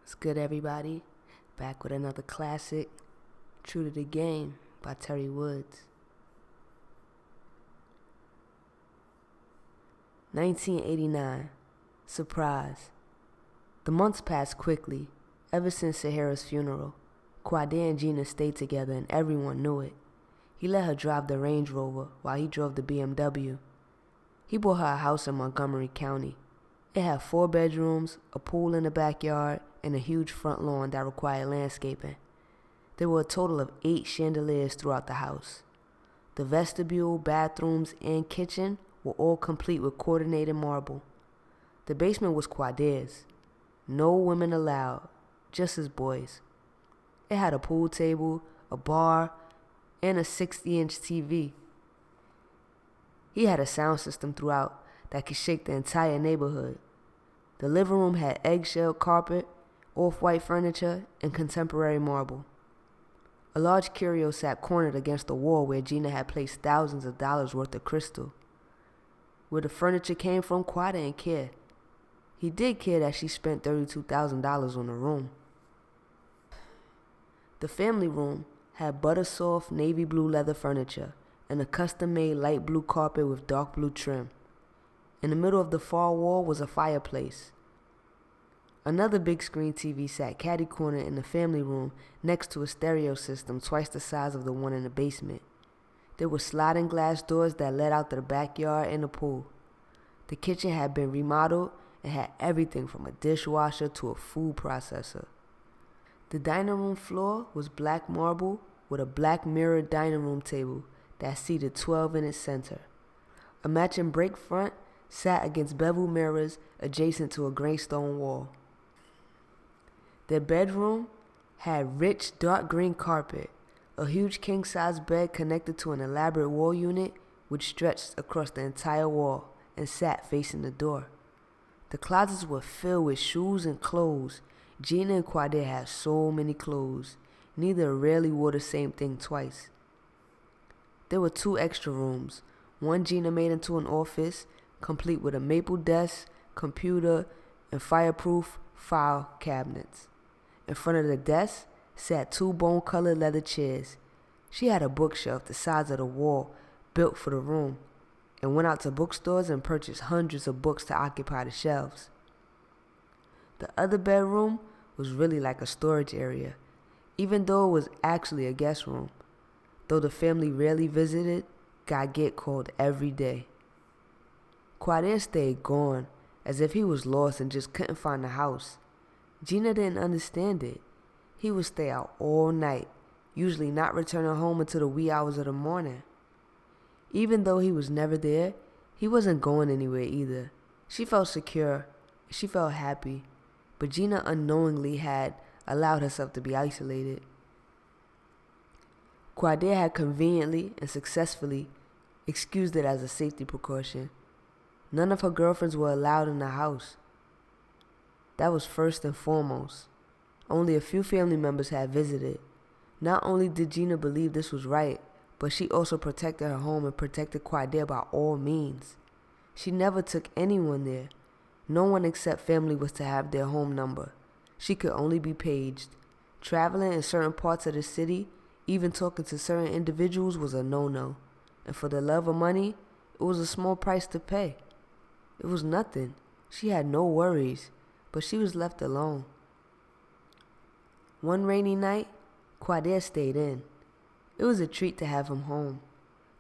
What's good, everybody? Back with another classic, True to the Game by Terry Woods. 1989. Surprise. The months passed quickly. Ever since Sahara's funeral, Quade and Gina stayed together and everyone knew it. He let her drive the Range Rover while he drove the BMW. He bought her a house in Montgomery County. It had 4 bedrooms, a pool in the backyard, and a huge front lawn that required landscaping. There were a total of 8 chandeliers throughout the house. The vestibule, bathrooms, and kitchen were all complete with coordinated marble. The basement was Quade's. No women allowed, just his boys. It had a pool table, a bar, and a 60-inch TV. He had a sound system throughout that could shake the entire neighborhood. The living room had eggshell carpet, off-white furniture, and contemporary marble. A large curio sat cornered against the wall where Gina had placed thousands of dollars worth of crystal. Where the furniture came from, Quade didn't care. He did care that she spent $32,000 on the room. The family room had butter-soft navy blue leather furniture and a custom-made light blue carpet with dark blue trim. In the middle of the far wall was a fireplace. Another big screen TV sat catty-corner in the family room next to a stereo system twice the size of the one in the basement. There were sliding glass doors that led out to the backyard and the pool. The kitchen had been remodeled and had everything from a dishwasher to a food processor. The dining room floor was black marble with a black mirrored dining room table that seated 12 in its center. A matching break front sat against bevel mirrors adjacent to a gray stone wall. Their bedroom had rich dark green carpet, a huge king-size bed connected to an elaborate wall unit which stretched across the entire wall and sat facing the door. The closets were filled with shoes and clothes. Gina and Quade had so many clothes. Neither rarely wore the same thing twice. There were 2 extra rooms. One Gina made into an office, complete with a maple desk, computer, and fireproof file cabinets. In front of the desk sat 2 bone-colored leather chairs. She had a bookshelf the size of the wall built for the room, and went out to bookstores and purchased hundreds of books to occupy the shelves. The other bedroom was really like a storage area, even though it was actually a guest room. Though the family rarely visited, Gaget called every day. Quade stayed gone, as if he was lost and just couldn't find the house. Gina didn't understand it. He would stay out all night, usually not returning home until the wee hours of the morning. Even though he was never there, he wasn't going anywhere either. She felt secure, she felt happy, but Gina unknowingly had allowed herself to be isolated. Quade had conveniently and successfully excused it as a safety precaution. None of her girlfriends were allowed in the house. That was first and foremost. Only a few family members had visited. Not only did Gina believe this was right, but she also protected her home and protected Quade by all means. She never took anyone there. No one except family was to have their home number. She could only be paged. Traveling in certain parts of the city, even talking to certain individuals, was a no-no. And for the love of money, it was a small price to pay. It was nothing. She had no worries, but she was left alone. One rainy night, Quade stayed in. It was a treat to have him home.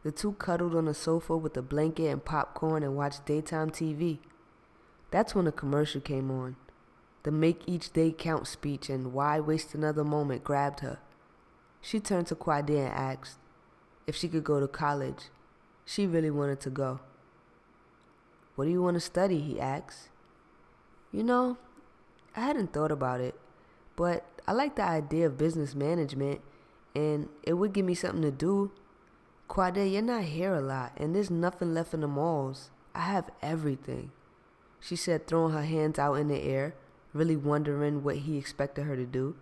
The 2 cuddled on the sofa with a blanket and popcorn and watched daytime TV. That's when a commercial came on. The Make Each Day Count speech and Why Waste Another Moment grabbed her. She turned to Quade and asked if she could go to college. She really wanted to go. "What do you want to study?" he asked. "You know, I hadn't thought about it, but I like the idea of business management, and it would give me something to do. Quade, you're not here a lot, and there's nothing left in the malls. I have everything," she said, throwing her hands out in the air, really wondering what he expected her to do.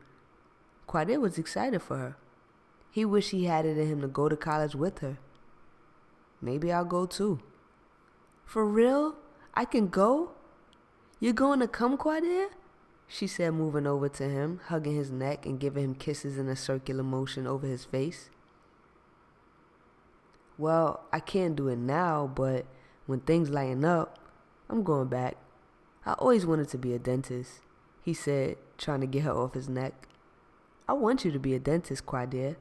Quade was excited for her. He wished he had it in him to go to college with her. "Maybe I'll go too." "For real? I can go? You're going to come, Quade?" she said, moving over to him, hugging his neck and giving him kisses in a circular motion over his face. Well, I can't do it now, but when things lighten up, I'm going back. I always wanted to be a dentist, he said, trying to get her off his neck. I want you to be a dentist, Quadir.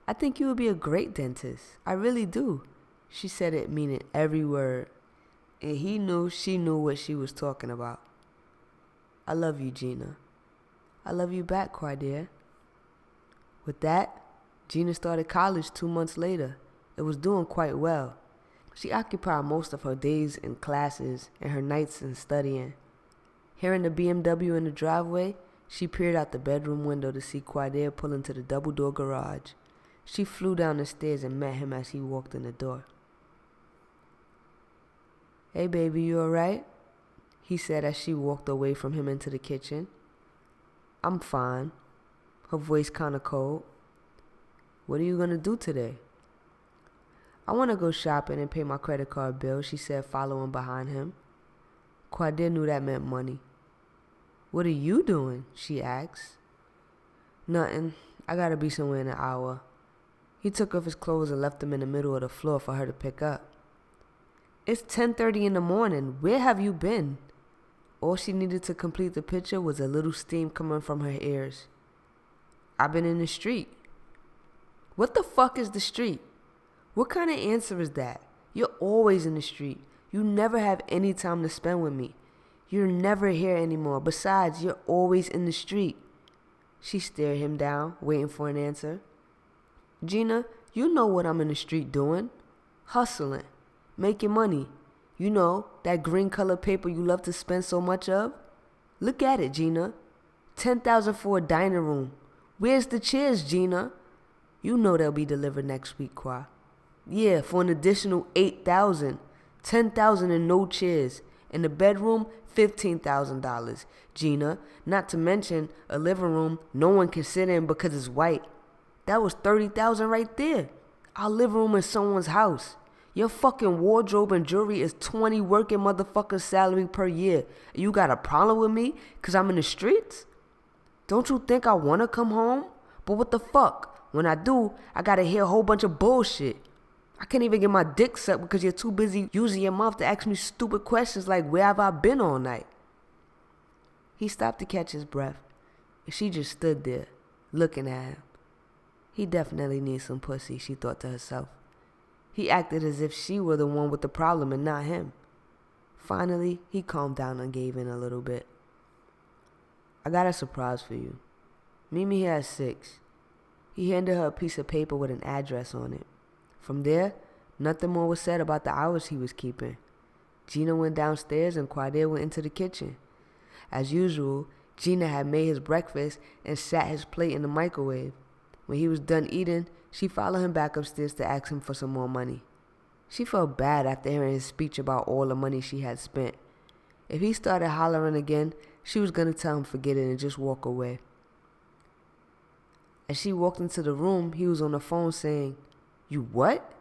I think you would be a great dentist. I really do. She said it meaning every word, and he knew she knew what she was talking about. I love you, Gina. I love you back, Quadir. With that, Gina started college 2 months later. It was doing quite well. She occupied most of her days in classes and her nights in studying. Hearing the BMW in the driveway, she peered out the bedroom window to see Quadir pull into the double-door garage. She flew down the stairs and met him as he walked in the door. Hey, baby, you all right? He said as she walked away from him into the kitchen. I'm fine. Her voice kind of cold. What are you going to do today? I want to go shopping and pay my credit card bill, she said, following behind him. Quadir knew that meant money. What are you doing? She asked. Nothing. I got to be somewhere in an hour. He took off his clothes and left them in the middle of the floor for her to pick up. It's 10:30 in the morning. Where have you been? All she needed to complete the picture was a little steam coming from her ears. I've been in the street. What the fuck is the street? What kind of answer is that? You're always in the street. You never have any time to spend with me. You're never here anymore. Besides, you're always in the street. She stared him down, waiting for an answer. Gina, you know what I'm in the street doing. Hustling. Making money. You know, that green colored paper you love to spend so much of? Look at it, Gina. 10,000 for a dining room. Where's the chairs, Gina? You know they'll be delivered next week, Qua. Yeah, for an additional 8,000. 10,000 and no chairs. In the bedroom, $15,000. Gina, not to mention a living room no one can sit in because it's white. That was 30,000 right there. Our living room is someone's house. Your fucking wardrobe and jewelry is 20 working motherfuckers' salary per year. You got a problem with me because I'm in the streets? Don't you think I want to come home? But what the fuck? When I do, I got to hear a whole bunch of bullshit. I can't even get my dick sucked because you're too busy using your mouth to ask me stupid questions like, where have I been all night? He stopped to catch his breath, and she just stood there, looking at him. He definitely needs some pussy, she thought to herself. He acted as if she were the one with the problem and not him. Finally, he calmed down and gave in a little bit. I got a surprise for you. Meet me here at 6. He handed her a piece of paper with an address on it. From there, nothing more was said about the hours he was keeping. Gina went downstairs and Quadir went into the kitchen. As usual, Gina had made his breakfast and sat his plate in the microwave. When he was done eating, she followed him back upstairs to ask him for some more money. She felt bad after hearing his speech about all the money she had spent. If he started hollering again, she was going to tell him forget it and just walk away. As she walked into the room, he was on the phone saying, "You what?"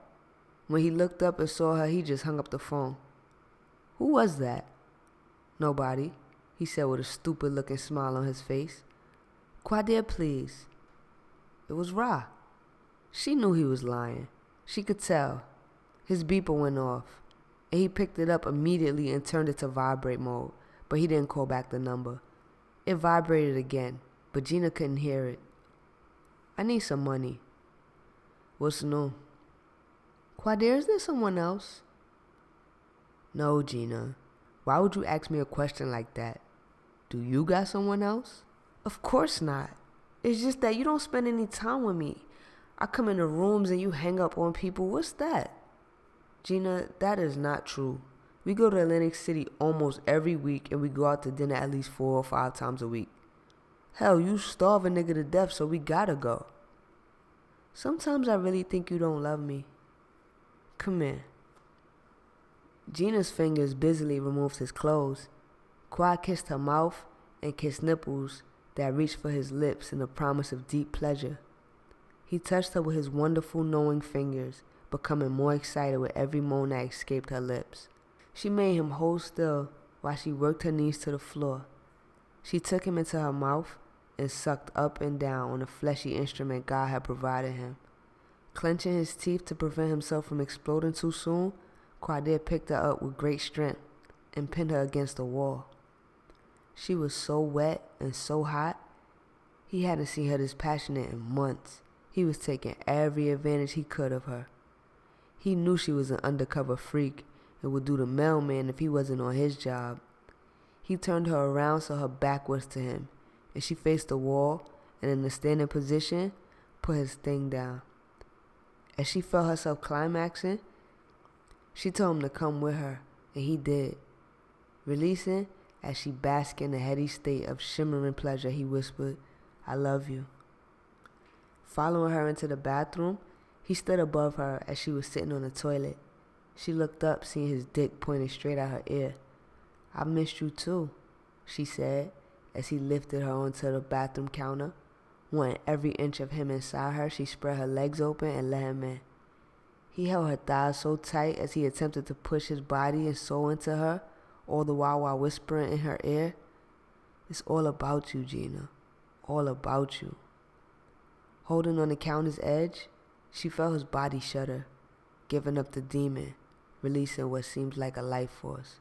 When he looked up and saw her, he just hung up the phone. Who was that? Nobody, he said with a stupid-looking smile on his face. Quadir, please. It was Ra. She knew he was lying. She could tell. His beeper went off, and he picked it up immediately and turned it to vibrate mode, but he didn't call back the number. It vibrated again, but Gina couldn't hear it. I need some money. What's new? Quadir, is there someone else? No, Gina. Why would you ask me a question like that? Do you got someone else? Of course not. It's just that you don't spend any time with me. I come into rooms and you hang up on people. What's that? Gina, that is not true. We go to Atlantic City almost every week and we go out to dinner at least 4 or 5 times a week. Hell, you starve a nigga to death, so we gotta go. Sometimes I really think you don't love me. Come here. Gina's fingers busily removed his clothes. Qua kissed her mouth and kissed nipples that reached for his lips in the promise of deep pleasure. He touched her with his wonderful knowing fingers, becoming more excited with every moan that escaped her lips. She made him hold still while she worked her knees to the floor. She took him into her mouth and sucked up and down on the fleshy instrument God had provided him. Clenching his teeth to prevent himself from exploding too soon, Quadir picked her up with great strength and pinned her against the wall. She was so wet and so hot, he hadn't seen her this passionate in months. He was taking every advantage he could of her. He knew she was an undercover freak and would do the mailman if he wasn't on his job. He turned her around so her back was to him, and she faced the wall and in a standing position, put his thing down. As she felt herself climaxing, she told him to come with her, and he did. Releasing, as she basked in a heady state of shimmering pleasure, he whispered, "I love you." Following her into the bathroom, he stood above her as she was sitting on the toilet. She looked up, seeing his dick pointed straight at her ear. "I missed you too," she said, as he lifted her onto the bathroom counter. Wanting every inch of him inside her, she spread her legs open and let him in. He held her thighs so tight as he attempted to push his body and soul into her, all the while whispering in her ear, "It's all about you, Gina. All about you." Holding on the counter's edge, she felt his body shudder, giving up the demon, releasing what seemed like a life force.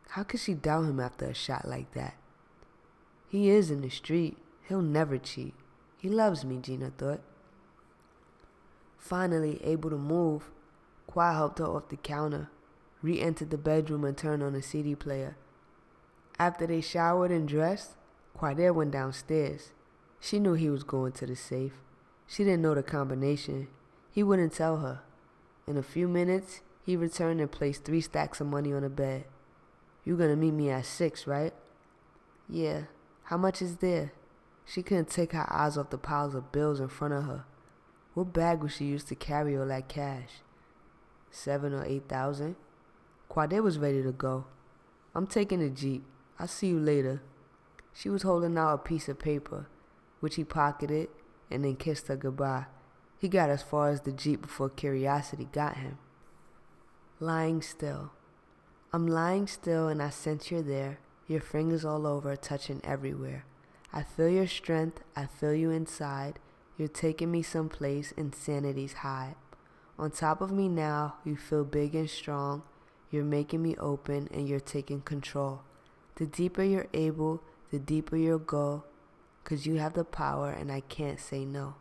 How could she doubt him after a shot like that? He is in the street. He'll never cheat. He loves me, Gina thought. Finally able to move, Qua helped her off the counter, re-entered the bedroom and turned on the CD player. After they showered and dressed, Quadir went downstairs. She knew he was going to the safe. She didn't know the combination. He wouldn't tell her. In a few minutes, he returned and placed 3 stacks of money on the bed. "You gonna meet me at 6, right?" "Yeah. How much is there?" She couldn't take her eyes off the piles of bills in front of her. What bag would she use to carry all that cash? 7 or 8,000? Quadir was ready to go. "I'm taking the Jeep. I'll see you later." She was holding out a piece of paper, which he pocketed and then kissed her goodbye. He got as far as the Jeep before curiosity got him. Lying still. I'm lying still and I sense you're there, your fingers all over, touching everywhere. I feel your strength, I feel you inside. You're taking me someplace insanity's high. On top of me now, you feel big and strong. You're making me open and you're taking control. The deeper you're able, the deeper you'll go, 'cause you have the power and I can't say no.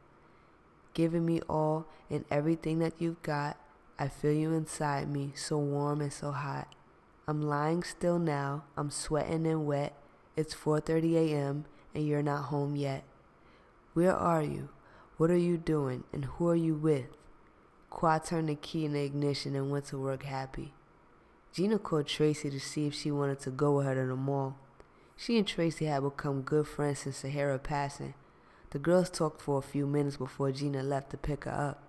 Giving me all and everything that you've got. I feel you inside me, so warm and so hot. I'm lying still now, I'm sweating and wet. It's 4:30 a.m. and you're not home yet. Where are you? What are you doing? And who are you with? Qua turned the key in the ignition and went to work happy. Gina called Tracy to see if she wanted to go with her to the mall. She and Tracy had become good friends since Sahara passing. The girls talked for a few minutes before Gina left to pick her up.